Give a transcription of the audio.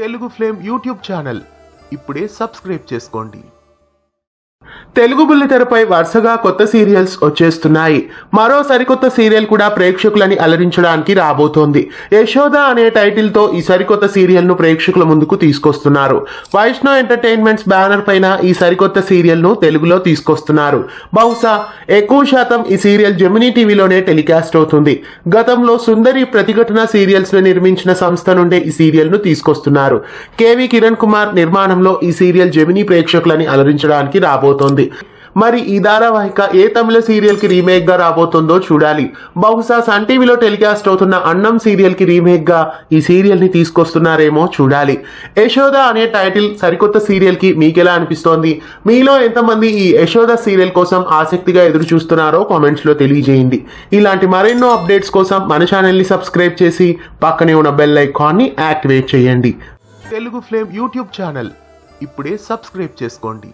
Telugu flame YouTube channel ఇప్పుడే subscribe చేసుకోండి. తెలుగు బుల్లితెరపై వరుసగా కొత్త సీరియల్స్ వచ్చేస్తున్నాయి. మరో సరికొత్త సీరియల్ కూడా ప్రేక్షకులని అలరించడానికి రాబోతోంది. యశోద అనే టైటిల్ తో ఈ సరికొత్త సీరియల్ ను ప్రేక్షకుల ముందుకు తీసుకొస్తున్నారు. వైష్ణవ్ ఎంటర్టైన్మెంట్స్ బ్యానర్ పైన ఈ సరికొత్త సీరియల్ ను తెలుగులో తీసుకొస్తున్నారు. బహుశా ఎక్కువ శాతం ఈ సీరియల్ జెమినీ టీవీలోనే టెలికాస్ట్ అవుతుంది. గతంలో సుందరి ప్రతిఘటన సీరియల్స్ ను నిర్మించిన సంస్థ నుండే ఈ సీరియల్ ను తీసుకొస్తున్నారు. కేవి కిరణ్ కుమార్ నిర్మాణంలో ఈ సీరియల్ జెమినీ ప్రేక్షకులని అలరించడానికి రాబోతోంది. మరి ఈ ధారావాహిక ఏ తమిళ సీరియల్ కి రీమేక్ గా రాబోతుందో చూడాలి. బహుశా సన్ టీవీలో టెలికాస్ట్ అవుతున్న అన్నం సీరియల్ కి రీమేక్ గా ఈ సీరియల్ ని తీసుకొస్తున్నారేమో చూడాలి. యశోద అనే టైటిల్ సరికొత్త సీరియల్ కి మీకెలా అనిపిస్తోంది? మీలో ఎంతమంది ఈ యశోద సీరియల్ కోసం ఆసక్తిగా ఎదురు చూస్తున్నారో కామెంట్స్ లో తెలియజేయండి. ఇలాంటి మరెన్నో అప్డేట్స్ కోసం మన ఛానల్ ని సబ్స్క్రైబ్ చేసి పక్కనే ఉన్న బెల్ ఐకాన్ ని యాక్టివేట్ చేయండి. తెలుగు ఫ్లేమ్ యూట్యూబ్ ఛానల్ ఇప్పుడే సబ్స్క్రైబ్ చేసుకోండి.